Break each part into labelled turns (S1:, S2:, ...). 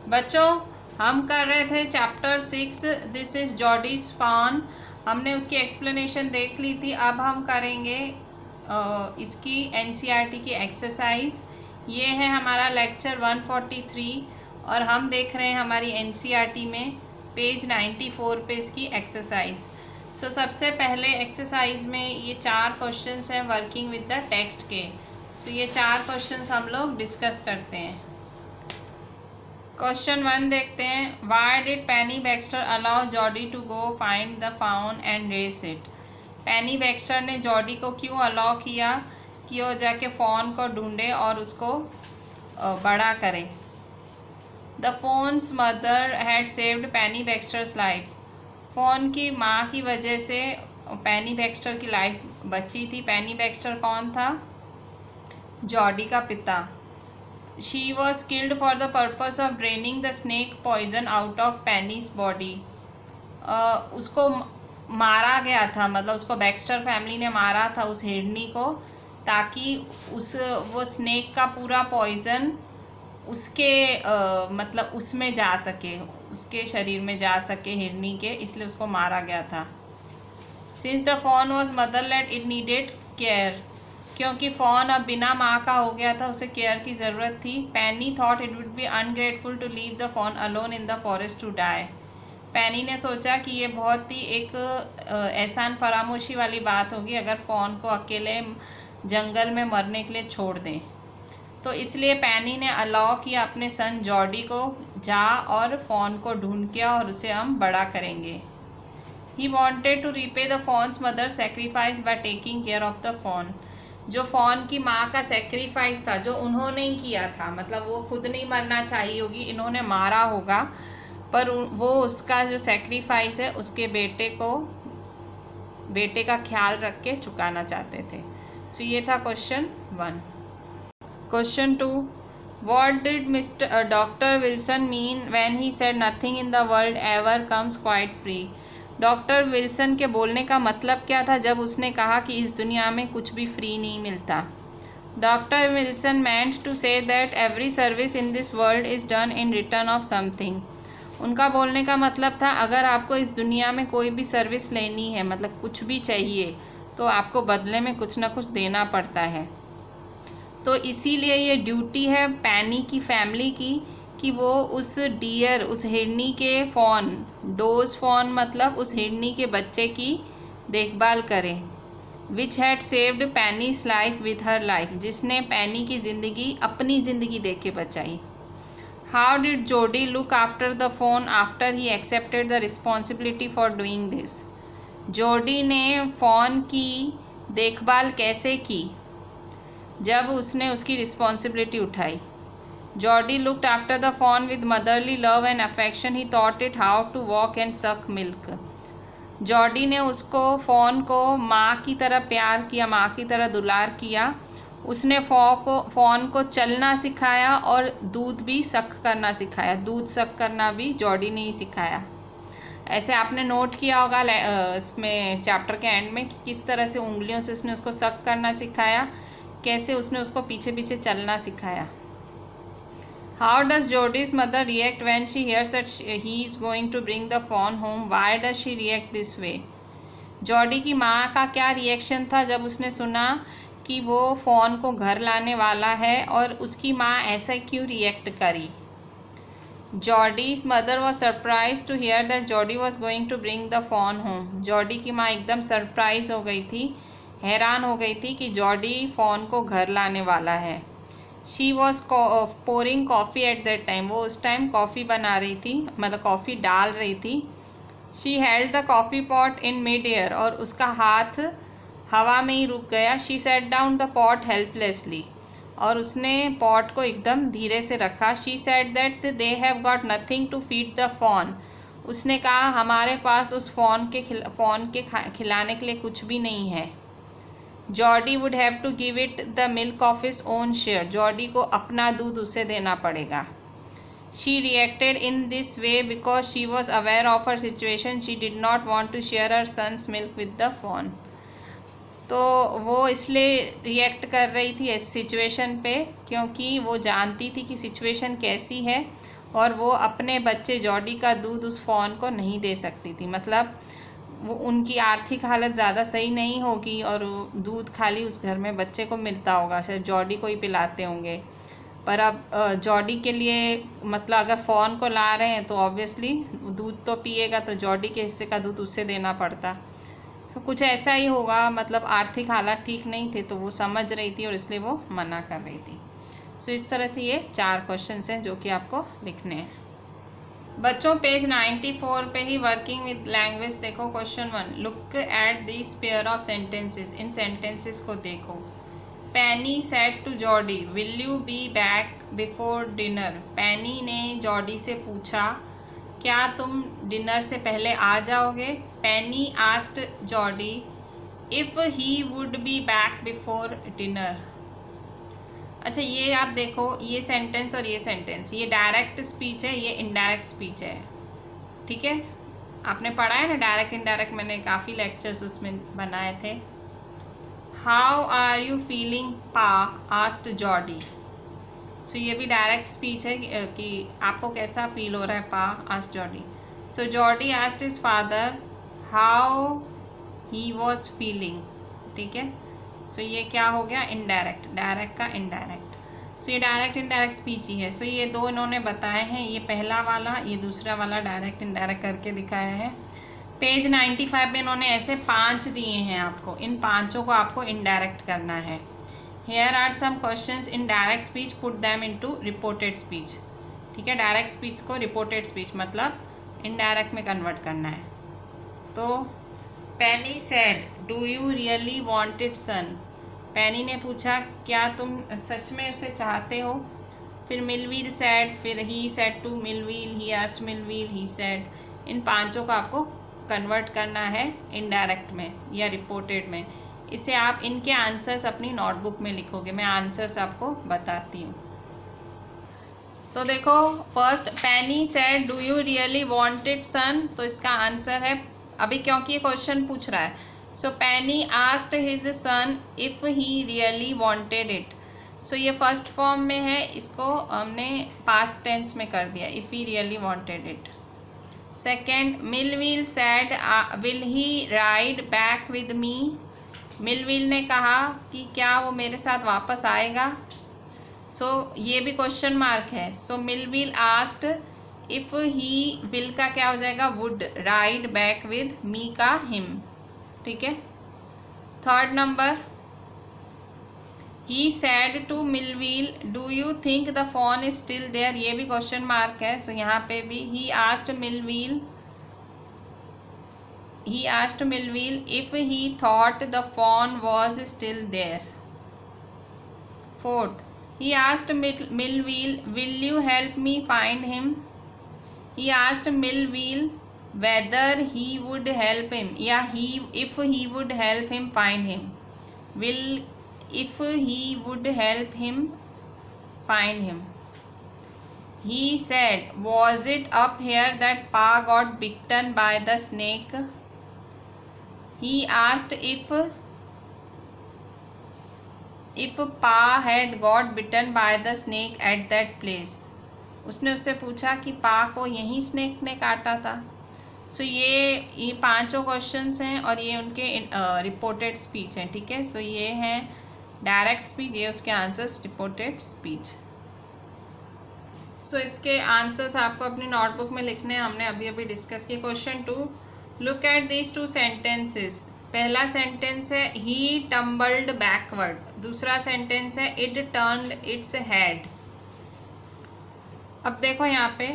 S1: बच्चों, हम कर रहे थे chapter 6 this is Jody's fawn. हमने उसकी एक्सप्लेनेशन देख ली थी। अब हम करेंगे इसकी एनसीईआरटी की एक्सरसाइज। ये है हमारा लेक्चर 143 और हम देख रहे हैं हमारी एनसीईआरटी में पेज 94 पे इसकी एक्सरसाइज। सबसे पहले एक्सरसाइज में ये 4 क्वेश्चंस हैं वर्किंग विद द टेक्स्ट के। ये 4 क्वेश्चंस हम लोग डिस्कस करते हैं। क्वेश्चन 1 देखते हैं। Why did Penny Baxter allow Jody to go find the fawn and raise it. Penny Baxter ने जॉडी को क्यों अलाउ किया कि वो जाके फ़ोन को ढूंढे और उसको बड़ा करे। The fawn's mother had saved Penny Baxter's life. Fawn की माँ की वजह से पेनी बैक्स्टर की लाइफ बची थी। पेनी बैक्स्टर कौन था? जॉडी का पिता। She was killed for the purpose of draining the snake poison out of Penny's body. उसको मारा गया था, मतलब उसको बैक्स्टर फैमिली ने मारा था उस हिरनी को, ताकि वो स्नेक का पूरा पॉइजन उसके मतलब उसमें जा सके, उसके शरीर में जा सके हिरनी के, इसलिए उसको मारा गया था। Since the fawn was motherless, it needed care. क्योंकि फ़ोन अब बिना माँ का हो गया था, उसे केयर की ज़रूरत थी। Penny thought it would be ungrateful to leave the fawn alone in the forest to die. Penny ने सोचा कि ये बहुत ही एक एहसान फरामोशी वाली बात होगी अगर फ़ोन को अकेले जंगल में मरने के लिए छोड़ दें। तो इसलिए पैनी ने अलाउ किया अपने सन जॉडी को, जा और फ़ोन को ढूंढ के और उसे हम बड़ा करेंगे। He wanted to repay the fawn's mother sacrifice by taking care of the fawn. जो फ़ोन की माँ का सेक्रीफाइस था, जो उन्होंने ही किया था, मतलब वो खुद नहीं मरना चाहिए होगी, इन्होंने मारा होगा, पर वो उसका जो सेक्रीफाइस है उसके बेटे का ख्याल रख के चुकाना चाहते थे। ये था question 1। Question 2, what did mister doctor Wilson mean when he said nothing in the world ever comes quite free. Doctor Wilson के बोलने का मतलब क्या था जब उसने कहा कि इस दुनिया में कुछ भी फ्री नहीं मिलता। Doctor Wilson meant to say that every service in this world is done in return of something. उनका बोलने का मतलब था अगर आपको इस दुनिया में कोई भी सर्विस लेनी है, मतलब कुछ भी चाहिए, तो आपको बदले में कुछ ना कुछ देना पड़ता है। तो इसीलिए ये ड्यूटी है पैनी की फैमिली की कि वो उस डियर, उस हिरनी के फ़ोन, डोज फ़ोन मतलब उस हिरनी के बच्चे की देखभाल करें। Which had saved Penny's life with her life, जिसने पैनी की ज़िंदगी अपनी ज़िंदगी दे के बचाई। How did Jody look after the fawn after he accepted the responsibility for doing this. Jody ने फ़ोन की देखभाल कैसे की जब उसने उसकी रिस्पॉन्सिबिलिटी उठाई। Jody looked after the fawn with motherly love and affection. He taught it how to walk and suck milk. Jody ने उसको फ़ोन को माँ की तरह प्यार किया, माँ की तरह दुलार किया। उसने फ़ोन को चलना सिखाया और दूध भी सक करना सिखाया। दूध सक करना भी जॉडी ने ही सिखाया। ऐसे आपने नोट किया होगा इसमें चैप्टर के एंड में कि किस तरह से उंगलियों से उसने उसको सक करना सिखाया, कैसे उसने उसको पीछे पीछे चलना सिखाया। How does Jody's mother react when she hears that he is going to bring the phone home? Why does she react this way? Jordi की माँ का क्या रिएक्शन था जब उसने सुना कि वो फ़ोन को घर लाने वाला है, और उसकी माँ ऐसा क्यों रिएक्ट करी। Jody's mother was surprise to hear that Jody was going to bring the fawn home. Jody की माँ एकदम सरप्राइज हो गई थी, हैरान हो गई थी कि जॉडी फ़ोन को घर लाने वाला है। She was pouring coffee at that time. वो उस टाइम कॉफ़ी बना रही थी, मतलब कॉफ़ी डाल रही थी। She held the coffee pot in mid air, और उसका हाथ हवा में ही रुक गया। She set down the pot helplessly, और उसने पॉट को एकदम धीरे से रखा। She said that they have got nothing to feed the fawn. उसने कहा हमारे पास उस फ़ोन के खिलाने के लिए कुछ भी नहीं है। Jody would have to give it the milk of his own share. Jody को अपना दूध उसे देना पड़ेगा। She reacted in this way because she was aware of her situation. She did not want to share her son's milk with the fawn. तो वो इसलिए react कर रही थी इस सिचुएशन पे क्योंकि वो जानती थी कि सिचुएशन कैसी है और वो अपने बच्चे जॉडी का दूध उस फ़ॉन को नहीं दे सकती थी। मतलब वो उनकी आर्थिक हालत ज़्यादा सही नहीं होगी और दूध खाली उस घर में बच्चे को मिलता होगा, शायद जॉडी को ही पिलाते होंगे। पर अब जॉडी के लिए मतलब अगर फ़ॉन को ला रहे हैं तो ऑब्वियसली दूध तो पिएगा, तो जॉडी के हिस्से का दूध उसे देना पड़ता। तो कुछ ऐसा ही होगा, मतलब आर्थिक हालात ठीक नहीं थे तो वो समझ रही थी और इसलिए वो मना कर रही थी। सो इस तरह से ये 4 क्वेश्चंस हैं जो कि आपको लिखने हैं। बच्चों पेज 94 पे ही वर्किंग विद लैंग्वेज देखो question 1, look at this pair of sentences, इन सेंटेंसेस को देखो। Penny said to Jody will you be back before dinner. Penny ने जॉडी से पूछा क्या तुम डिनर से पहले आ जाओगे। पैनी asked Jordi if he would be back before dinner. अच्छा ये आप देखो, ये सेंटेंस और ये सेंटेंस, ये डायरेक्ट स्पीच है, ये इनडायरेक्ट स्पीच है। ठीक है, आपने पढ़ा है ना डायरेक्ट इनडायरेक्ट, मैंने काफ़ी लेक्चर्स उसमें बनाए थे। हाउ आर यू फीलिंग पा आस्क्ड जॉडी। सो ये भी डायरेक्ट स्पीच है कि आपको कैसा फील हो रहा है, पा asked Jordi. So Jordi asked his father how he was feeling. ठीक है, सो ये क्या हो गया, इनडायरेक्ट, डायरेक्ट का इनडायरेक्ट। सो ये डायरेक्ट इनडायरेक्ट स्पीच ही है। सो ये 2 इन्होंने बताए हैं, ये पहला वाला, ये दूसरा वाला डायरेक्ट इनडायरेक्ट करके दिखाया है। पेज 95 में इन्होंने ऐसे 5 दिए हैं आपको, इन 5 को आपको इनडायरेक्ट करना है। Here are some questions in direct speech, put them into reported speech. ठीक है, डायरेक्ट स्पीच को रिपोर्टेड स्पीच मतलब इनडायरेक्ट में कन्वर्ट करना है। तो Penny said do you really wanted son. Penny ने पूछा क्या तुम सच में उसे चाहते हो। फिर मिलवील सेड, फिर he said to Millwheel, he asked Millwheel, he said. इन 5 को आपको कन्वर्ट करना है इनडायरेक्ट में या रिपोर्टेड में। इसे आप इनके आंसर्स अपनी नोटबुक में लिखोगे, मैं आंसर्स आपको बताती हूँ। तो देखो first, Penny said do you really wanted son, तो इसका आंसर है, अभी क्योंकि ये क्वेश्चन पूछ रहा है, so Penny asked his son if he really wanted it. So ये फर्स्ट फॉर्म में है, इसको हमने पास्ट टेंस में कर दिया, if he really wanted it. Second, Millwheel said will he ride back with me. Millwheel ने कहा कि क्या वो मेरे साथ वापस आएगा। सो ये भी क्वेश्चन मार्क है। So Millwheel asked if he, will का क्या हो जाएगा, would, ride back with me का हिम। ठीक है। Third number, he said to Millwheel do you think the fawn is still there, ये भी क्वेश्चन मार्क है। सो यहाँ पे भी he asked Millwheel if he thought the fawn was still there. Fourth, he asked Millwheel will you help me find him। he asked Millwheel whether he would help him, या if he would help him find him, if he would help him find him। he said was it up here that Pa got bitten by the snake। he asked if Pa had got bitten by the snake at that place। उसने उससे पूछा कि पा को यही snake ने काटा था। सो ये 5 क्वेश्चंस हैं और ये उनके रिपोर्टेड स्पीच हैं। ठीक है, सो ये हैं डायरेक्ट स्पीच, ये उसके आंसर्स रिपोर्टेड स्पीच। सो इसके आंसर्स आपको अपनी नोटबुक में लिखने हैं, हमने अभी अभी डिस्कस किए। Question 2, look at these 2 sentences. पहला सेंटेंस है ही टम्बल्ड बैकवर्ड, दूसरा सेंटेंस है इट टर्न्ड इट्स हेड। अब देखो यहाँ पे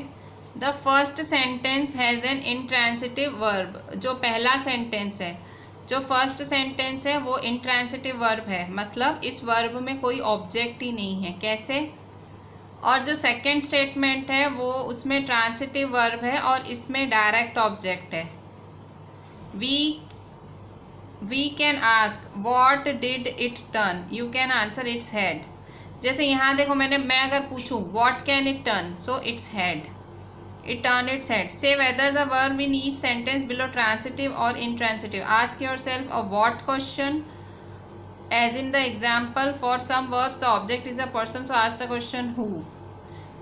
S1: the first sentence has an intransitive verb. जो पहला सेंटेंस है, जो फर्स्ट सेंटेंस है वो इंट्रांसिटिव वर्ब है, मतलब इस वर्ब में कोई ऑब्जेक्ट ही नहीं है। कैसे? और जो सेकंड स्टेटमेंट है वो उसमें ट्रांसिटिव वर्ब है और इसमें डायरेक्ट ऑब्जेक्ट है। We can ask what did it turn, you can answer its head. जैसे यहाँ देखो मैं अगर पूछूँ what can it turn, so its head, it turn its head. Say whether the verb in each sentence below transitive और intransitive। Ask yourself a what question, as in the example for some verbs the object is a person, so ask the question who।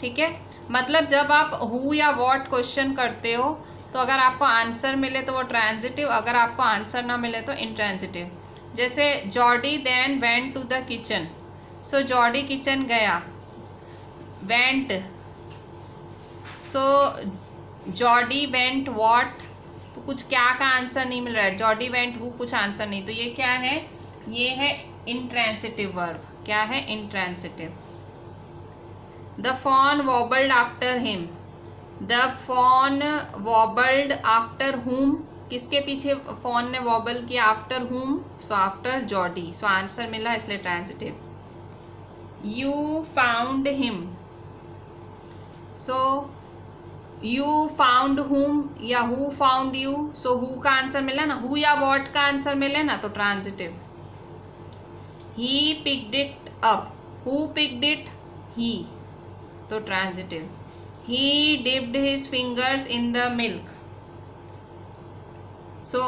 S1: ठीक है, मतलब जब आप who या what question करते हो तो अगर आपको आंसर मिले तो वो ट्रांजिटिव, अगर आपको आंसर ना मिले तो इंट्रांजिटिव। जैसे Jody then went to the kitchen, so Jody kitchen गया, went, so Jody went what, तो कुछ क्या का आंसर नहीं मिल रहा है, जॉर्डी वेंट हु कुछ आंसर नहीं, तो ये क्या है, ये है इंट्रांसिटिव वर्ब। क्या है, intransitive. The fawn wobbled after him, the fawn wobbled after whom, किसके पीछे फॉन ने वॉबल किया, after whom, so after Jody, so answer मिला इसलिए transitive. You found him, so you found whom या who found you, so who का answer मिला ना, हु या व्हाट का आंसर मिले ना तो transitive. He picked it up, who picked it, he, तो transitive. He dipped his fingers in the milk, so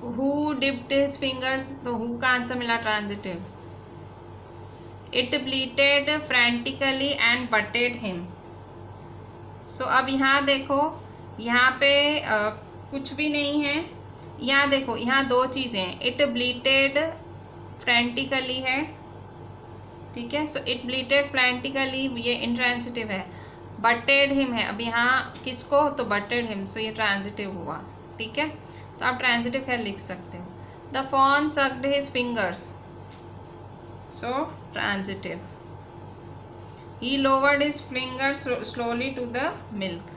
S1: who dipped his fingers, तो हु का आंसर मिला transitive. It bleated frantically and butted him, so अब यहाँ देखो, यहाँ पे कुछ भी नहीं है, यहाँ देखो, यहाँ दो चीज़ें हैं, इट ब्लीटेड फ्रैंटिकली है, ठीक है, सो इट ब्लीटेड फ्रैंटिकली ये इंट्रांसिटिव है, बटेड हिम है, अब यहाँ किसको, तो बटेड हिम, सो ये ट्रांजिटिव हुआ, ठीक है, तो आप ट्रांजिटिव खैर लिख सकते हो। The fawn sucked his fingers, so transitive. He lowered his fingers slowly to the milk,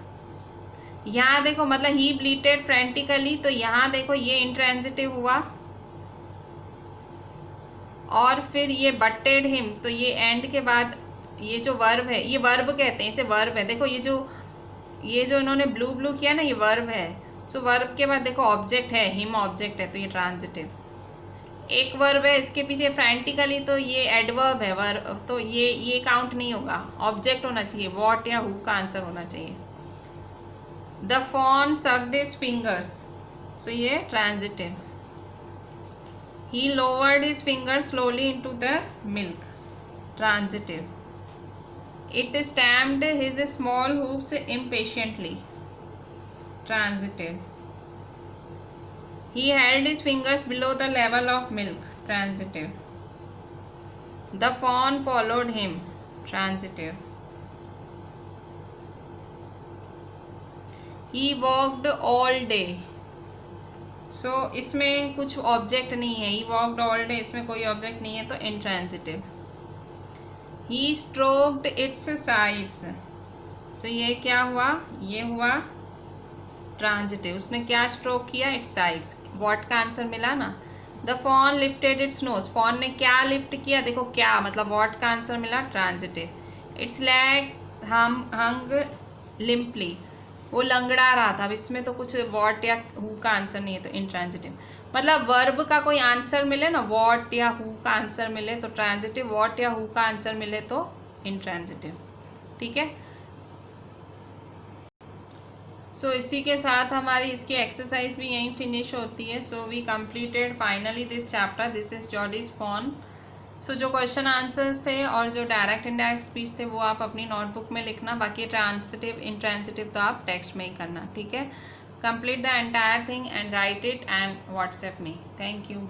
S1: यहाँ देखो मतलब he bleated frantically, तो यहाँ देखो ये इंट्रांजिटिव हुआ, और फिर ये बटेड हिम, तो ये एंड के बाद ये जो वर्ब है, ये वर्ब कहते हैं, इसे वर्ब है, देखो ये जो इन्होंने ब्लू ब्लू किया ना, ये वर्ब है, सो वर्ब के बाद देखो ऑब्जेक्ट है, हिम ऑब्जेक्ट है, तो ये ट्रांजिटिव। एक वर्ब है, इसके पीछे फ्रैंटिकली, तो ये एडवर्ब है, वर्ब, तो ये काउंट नहीं होगा, ऑब्जेक्ट होना चाहिए, व्हाट या हु का आंसर होना चाहिए। The fawn sucked his fingers, so ये transitive. He lowered his fingers slowly into the milk, transitive. It stamped his small hooves impatiently, transitive. He held his fingers below the level of milk, transitive. The fawn followed him, transitive. He walked all day, so इसमें कुछ object नहीं है, he walked all day, इसमें कोई object नहीं है, तो intransitive. He stroked its sides, so ये क्या हुआ, ये हुआ ट्रांजिटिव, उसने क्या स्ट्रोक किया, इट्स साइड्स, व्हाट का आंसर मिला ना। The fawn lifted its nose, fawn ने क्या लिफ्ट किया, देखो क्या मतलब व्हाट का आंसर मिला ट्रांजिटिव। इट्स लेग हंग लिम्पली, वो लंगड़ा रहा था, अब इसमें तो कुछ व्हाट या हु का आंसर नहीं है, तो इंट्रांजिटिव। मतलब वर्ब का कोई आंसर मिले ना, व्हाट या हु का आंसर मिले तो ट्रांजिटिव, व्हाट या हु का आंसर मिले तो इंट्रांजिटिव, ठीक है। सो इसी के साथ हमारी इसकी एक्सरसाइज भी यहीं फिनिश होती है। So we completed finally this chapter, this is Jody's fawn. So जो क्वेश्चन आंसर्स थे और जो डायरेक्ट इनडायरेक्ट स्पीच थे वो आप अपनी नोटबुक में लिखना, बाकी ट्रांसिटिव इंट्रांसिटिव तो आप टेक्स्ट में ही करना, ठीक है। Complete the entire thing and right it and WhatsApp me. Thank you.